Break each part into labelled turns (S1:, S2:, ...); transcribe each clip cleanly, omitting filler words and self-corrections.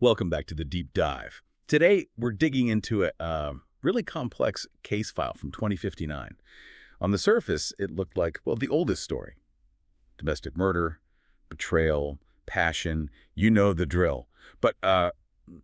S1: Welcome back to the Deep Dive. Today, we're digging into a really complex case file from 2059. On the surface, it looked like, well, the oldest story. Domestic murder, betrayal, passion, you know the drill. But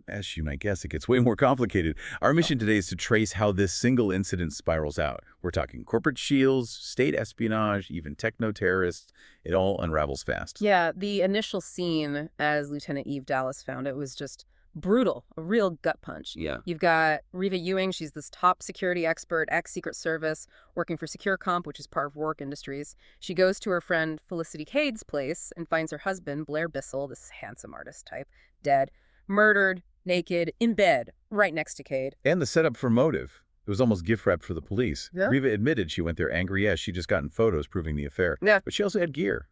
S1: as you might guess, it gets way more complicated. Our mission today is to trace how this single incident spirals out. We're talking corporate shields, state espionage, even techno-terrorists. It all unravels fast.
S2: Yeah, the initial scene, as Lieutenant Eve Dallas found it, was just brutal, a real gut punch.
S1: Yeah.
S2: You've got Reva Ewing, she's this top security expert, ex-Secret Service, working for Securecomp, which is part of Roarke Industries. She goes to her friend Felicity Cade's place and finds her husband, Blair Bissell, this handsome artist type, dead, murdered, naked, in bed, right next to Cade.
S1: And the setup for motive. It was almost gift wrapped for the police.
S2: Yeah.
S1: Reva admitted she went there angry as she'd just gotten photos proving the affair.
S2: Yeah.
S1: But she also had gear,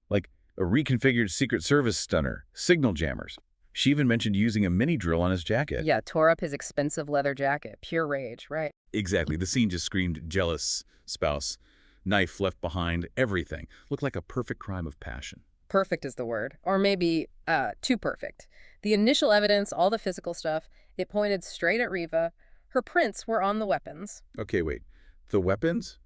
S1: like a reconfigured Secret Service stunner, signal jammers. She even mentioned using a mini drill on his jacket.
S2: Yeah, tore up his expensive leather jacket. Pure rage, right?
S1: Exactly. The scene just screamed jealous spouse, knife left behind, everything. Looked like a perfect crime of passion.
S2: Perfect is the word. Or maybe too perfect. The initial evidence, all the physical stuff, it pointed straight at Reva. Her prints were on the weapons.
S1: Okay, wait. The weapons?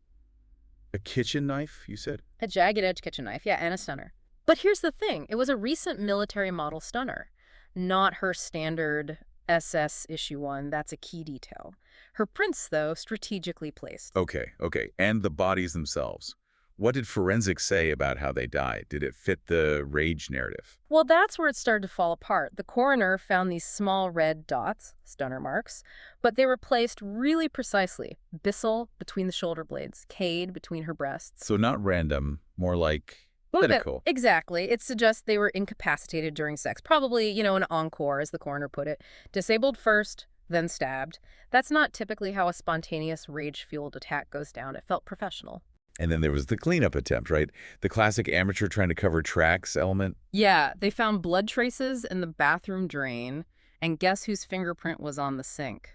S1: A kitchen knife, you said?
S2: A jagged-edge kitchen knife, yeah, and a stunner. But here's the thing. It was a recent military model stunner. Not her standard SS issue one. That's a key detail. Her prints, though, strategically placed.
S1: Okay. And the bodies themselves. What did forensics say about how they died? Did it fit the rage narrative?
S2: Well, that's where it started to fall apart. The coroner found these small red dots, stunner marks, but they were placed really precisely. Bissell between the shoulder blades, Cade between her breasts.
S1: So not random, more like clinical.
S2: Exactly. It suggests they were incapacitated during sex. Probably, an encore, as the coroner put it. Disabled first, then stabbed. That's not typically how a spontaneous rage-fueled attack goes down. It felt professional.
S1: And then there was the cleanup attempt, right? The classic amateur trying to cover tracks element.
S2: Yeah, they found blood traces in the bathroom drain, and guess whose fingerprint was on the sink?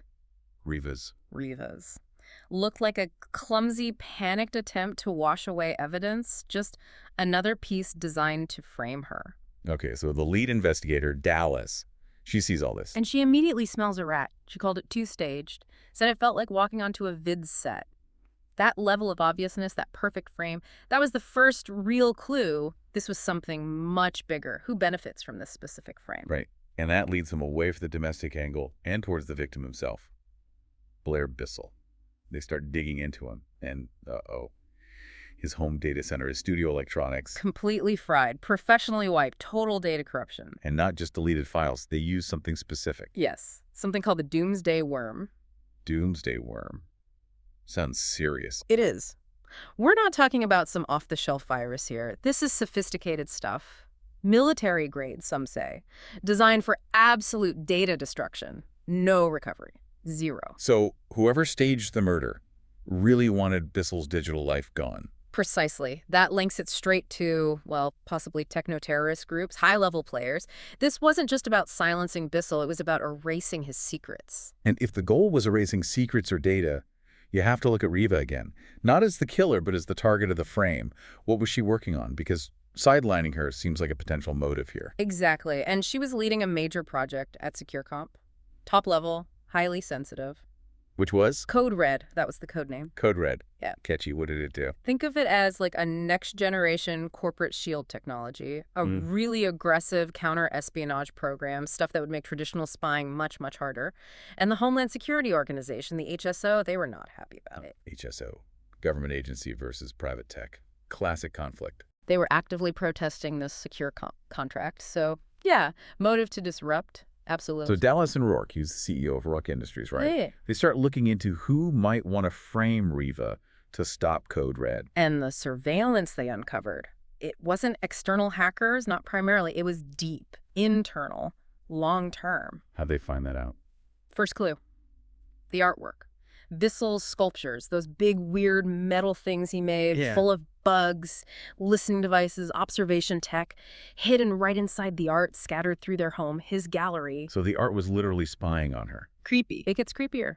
S1: Reva's.
S2: Looked like a clumsy, panicked attempt to wash away evidence, just another piece designed to frame her.
S1: Okay, so the lead investigator, Dallas, she sees all this.
S2: And she immediately smells a rat. She called it two-staged, said it felt like walking onto a vid set. That level of obviousness, that perfect frame, that was the first real clue. This was something much bigger. Who benefits from this specific frame?
S1: Right. And that leads him away from the domestic angle and towards the victim himself, Blair Bissell. They start digging into him, and his home data center, his studio electronics.
S2: Completely fried, professionally wiped, total data corruption.
S1: And not just deleted files. They use something specific.
S2: Yes, something called the Doomsday worm.
S1: Doomsday worm. Sounds serious.
S2: It is. We're not talking about some off-the-shelf virus here. This is sophisticated stuff. Military grade, some say. Designed for absolute data destruction. No recovery. Zero.
S1: So whoever staged the murder really wanted Bissell's digital life gone.
S2: Precisely. That links it straight to, well, possibly techno-terrorist groups, high-level players. This wasn't just about silencing Bissell. It was about erasing his secrets.
S1: And if the goal was erasing secrets or data, you have to look at Reva again. Not as the killer, but as the target of the frame. What was she working on? Because sidelining her seems like a potential motive here.
S2: Exactly. And she was leading a major project at Securecomp. Top level, highly sensitive.
S1: Which was?
S2: Code Red. That was the code name.
S1: Code Red.
S2: Yeah.
S1: Catchy. What did it do?
S2: Think of it as like a next-generation corporate shield technology, a really aggressive counter-espionage program, stuff that would make traditional spying much, much harder. And the Homeland Security Organization, the HSO, they were not happy about it.
S1: HSO. Government agency versus private tech. Classic conflict.
S2: They were actively protesting this secure contract. So, yeah, motive to disrupt. Absolutely.
S1: So Dallas and Roarke, he's the CEO of Roarke Industries, right?
S2: Yeah.
S1: They start looking into who might want to frame Reva to stop Code Red.
S2: And the surveillance they uncovered, it wasn't external hackers, not primarily. It was deep, internal, long-term.
S1: How'd they find that out?
S2: First clue, the artwork. Bissell's sculptures, those big, weird metal things he made, full of bugs, listening devices, observation tech, hidden right inside the art, scattered through their home, his gallery.
S1: So the art was literally spying on her.
S2: Creepy. It gets creepier.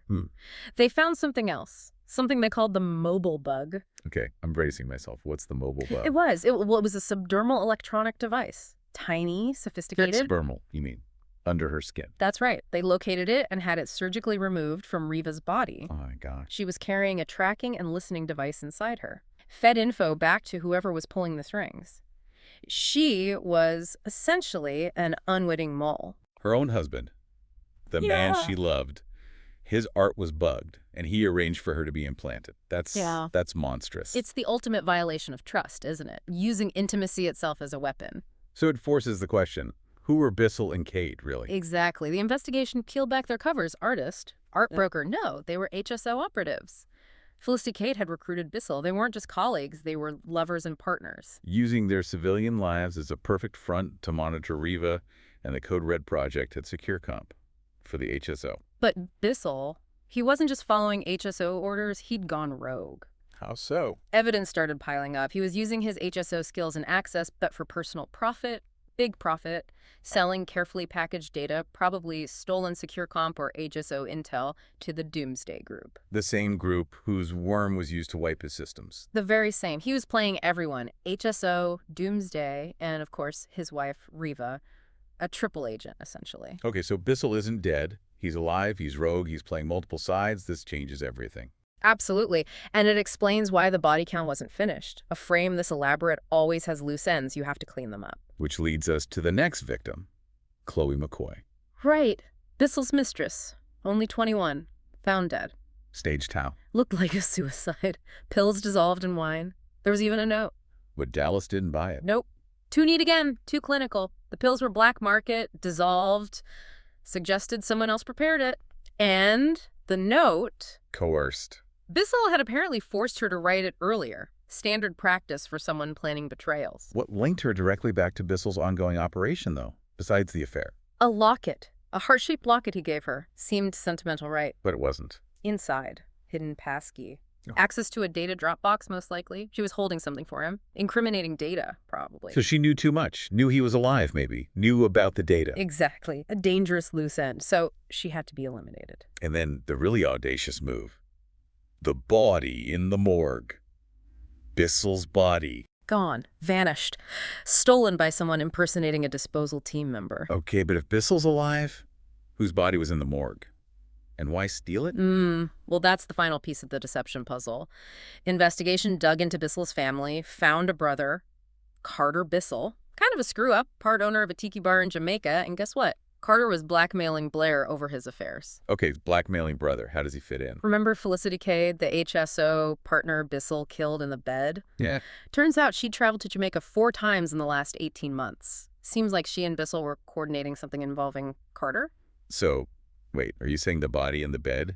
S2: They found something else, something they called the mobile bug.
S1: Okay, I'm bracing myself. What's the mobile bug?
S2: It was. It was a subdermal electronic device. Tiny, sophisticated.
S1: External, you mean? under her skin.
S2: That's right. They located it and had it surgically removed from Reva's body.
S1: Oh, my gosh.
S2: She was carrying a tracking and listening device inside her. Fed info back to whoever was pulling the strings. She was essentially an unwitting mole.
S1: Her own husband, the man she loved, his art was bugged, and he arranged for her to be implanted. That's monstrous.
S2: It's the ultimate violation of trust, isn't it? Using intimacy itself as a weapon.
S1: So it forces the question, who were Bissell and Cade, really?
S2: Exactly. The investigation peeled back their covers. Artist, art broker. No, they were HSO operatives. Felicity Cade had recruited Bissell. They weren't just colleagues. They were lovers and partners.
S1: Using their civilian lives as a perfect front to monitor Reva and the Code Red project at Securecomp for the HSO.
S2: But Bissell, he wasn't just following HSO orders. He'd gone rogue.
S1: How so?
S2: Evidence started piling up. He was using his HSO skills and access, but for personal profit, big profit, selling carefully packaged data, probably stolen Securecomp or HSO intel, to the Doomsday group.
S1: The same group whose worm was used to wipe his systems.
S2: The very same. He was playing everyone. HSO, Doomsday, and of course his wife, Reva. A triple agent, essentially.
S1: Okay, so Bissell isn't dead. He's alive, he's rogue, he's playing multiple sides. This changes everything.
S2: Absolutely. And it explains why the body count wasn't finished. A frame this elaborate always has loose ends. You have to clean them up.
S1: Which leads us to the next victim, Chloe McCoy.
S2: Right. Bissell's mistress. Only 21. Found dead.
S1: Staged how?
S2: Looked like a suicide. Pills dissolved in wine. There was even a note.
S1: But Dallas didn't buy it.
S2: Nope. Too neat again. Too clinical. The pills were black market, dissolved, suggested someone else prepared it. And the note...
S1: Coerced.
S2: Bissell had apparently forced her to write it earlier. Standard practice for someone planning betrayals.
S1: What linked her directly back to Bissell's ongoing operation, though, besides the affair?
S2: A locket. A heart-shaped locket he gave her. Seemed sentimental, right?
S1: But it wasn't.
S2: Inside. Hidden passkey.
S1: Oh.
S2: Access to a data Dropbox, most likely. She was holding something for him. Incriminating data, probably.
S1: So she knew too much. Knew he was alive, maybe. Knew about the data.
S2: Exactly. A dangerous loose end. So she had to be eliminated.
S1: And then the really audacious move. The body in the morgue. Bissell's body.
S2: Gone. Vanished. Stolen by someone impersonating a disposal team member.
S1: Okay, but if Bissell's alive, whose body was in the morgue? And why steal it?
S2: Well, that's the final piece of the deception puzzle. Investigation dug into Bissell's family, found a brother, Carter Bissell, kind of a screw-up, part owner of a tiki bar in Jamaica, and guess what? Carter was blackmailing Blair over his affairs.
S1: Okay, blackmailing brother. How does he fit in?
S2: Remember Felicity Cade, the HSO partner Bissell killed in the bed?
S1: Yeah.
S2: Turns out she'd traveled to Jamaica 4 times in the last 18 months. Seems like she and Bissell were coordinating something involving Carter.
S1: So, wait, are you saying the body in the bed?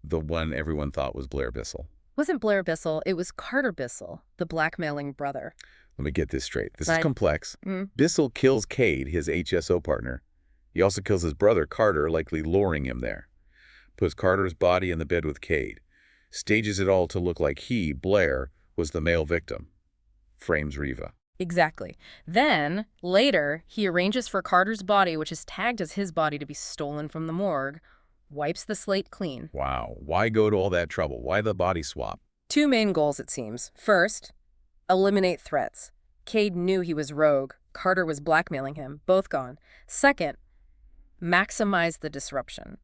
S1: The one everyone thought was Blair Bissell?
S2: Wasn't Blair Bissell, it was Carter Bissell, the blackmailing brother.
S1: Let me get this straight. This
S2: Right.
S1: is complex. Bissell kills Cade, his HSO partner. He also kills his brother, Carter, likely luring him there. Puts Carter's body in the bed with Cade. Stages it all to look like he, Blair, was the male victim. Frames Reva.
S2: Exactly. Then, later, he arranges for Carter's body, which is tagged as his body, to be stolen from the morgue, wipes the slate clean.
S1: Wow. Why go to all that trouble? Why the body swap?
S2: 2 main goals, it seems. First, eliminate threats. Cade knew he was rogue. Carter was blackmailing him. Both gone. Second, maximize the disruption.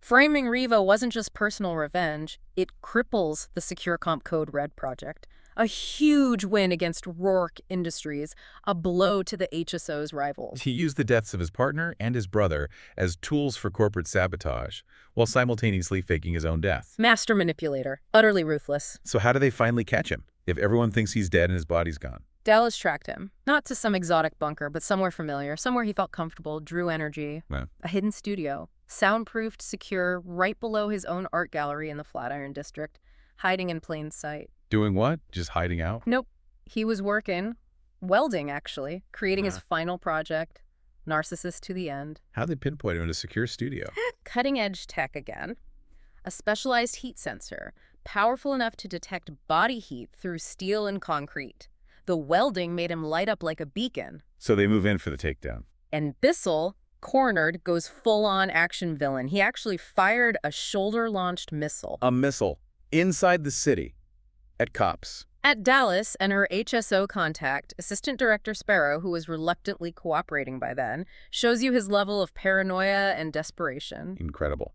S2: Framing Reva wasn't just personal revenge. It cripples the Securecomp Code Red project. A huge win against Roarke Industries, a blow to the HSO's rivals.
S1: He used the deaths of his partner and his brother as tools for corporate sabotage, while simultaneously faking his own death.
S2: Master manipulator, utterly ruthless.
S1: So how do they finally catch him, if everyone thinks he's dead and his body's gone?
S2: Dallas tracked him, not to some exotic bunker, but somewhere familiar, somewhere he felt comfortable, drew energy.
S1: Yeah.
S2: A hidden studio, soundproofed, secure, right below his own art gallery in the Flatiron District, hiding in plain sight.
S1: Doing what? Just hiding out?
S2: Nope. He was working, welding actually, creating his final project, narcissist to the end.
S1: How'd they pinpoint him in a secure studio?
S2: Cutting edge tech again. A specialized heat sensor, powerful enough to detect body heat through steel and concrete. The welding made him light up like a beacon.
S1: So they move in for the takedown.
S2: And Bissell, cornered, goes full-on action villain. He actually fired a shoulder-launched missile.
S1: A missile inside the city at cops.
S2: At Dallas and her HSO contact, Assistant Director Sparrow, who was reluctantly cooperating by then, shows you his level of paranoia and desperation.
S1: Incredible.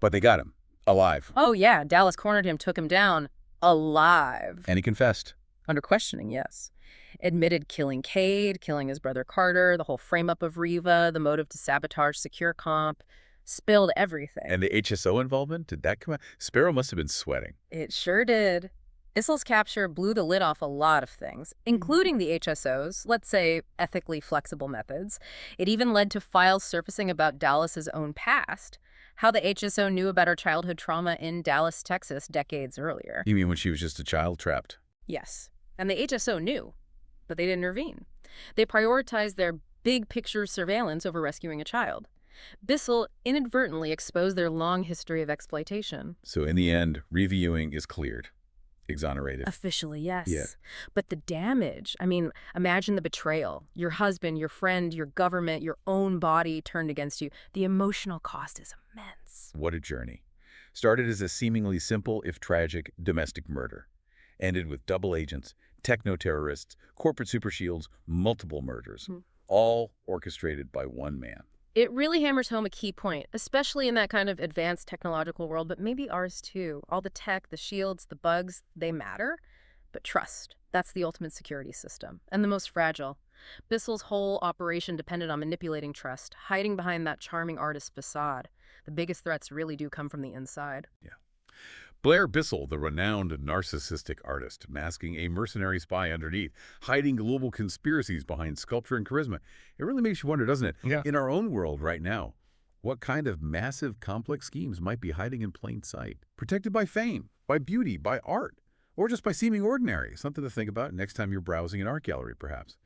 S1: But they got him. Alive.
S2: Oh yeah, Dallas cornered him, took him down. Alive.
S1: And he confessed.
S2: Under questioning, yes. Admitted killing Cade, killing his brother Carter, the whole frame-up of Reva, the motive to sabotage Securecomp. Spilled everything.
S1: And the HSO involvement? Did that come out? Sparrow must have been sweating.
S2: It sure did. Issel's capture blew the lid off a lot of things, including the HSO's, let's say, ethically flexible methods. It even led to files surfacing about Dallas's own past, how the HSO knew about her childhood trauma in Dallas, Texas, decades earlier.
S1: You mean when she was just a child trapped?
S2: Yes. And the HSO knew, but they didn't intervene. They prioritized their big picture surveillance over rescuing a child. Bissell inadvertently exposed their long history of exploitation.
S1: So in the end, Reva Ewing is cleared. Exonerated.
S2: Officially, yes.
S1: Yeah.
S2: But the damage, I mean, imagine the betrayal. Your husband, your friend, your government, your own body turned against you. The emotional cost is immense.
S1: What a journey. Started as a seemingly simple, if tragic, domestic murder. Ended with double agents, techno-terrorists, corporate super shields, multiple murders. All orchestrated by one man.
S2: It really hammers home a key point, especially in that kind of advanced technological world, but maybe ours too. All the tech, the shields, the bugs, they matter. But trust, that's the ultimate security system, and the most fragile. Bissell's whole operation depended on manipulating trust, hiding behind that charming artist facade. The biggest threats really do come from the inside.
S1: Yeah. Blair Bissell, the renowned narcissistic artist, masking a mercenary spy underneath, hiding global conspiracies behind sculpture and charisma. It really makes you wonder, doesn't it?
S3: Yeah.
S1: In our own world right now, what kind of massive, complex schemes might be hiding in plain sight? Protected by fame, by beauty, by art, or just by seeming ordinary? Something to think about next time you're browsing an art gallery, perhaps.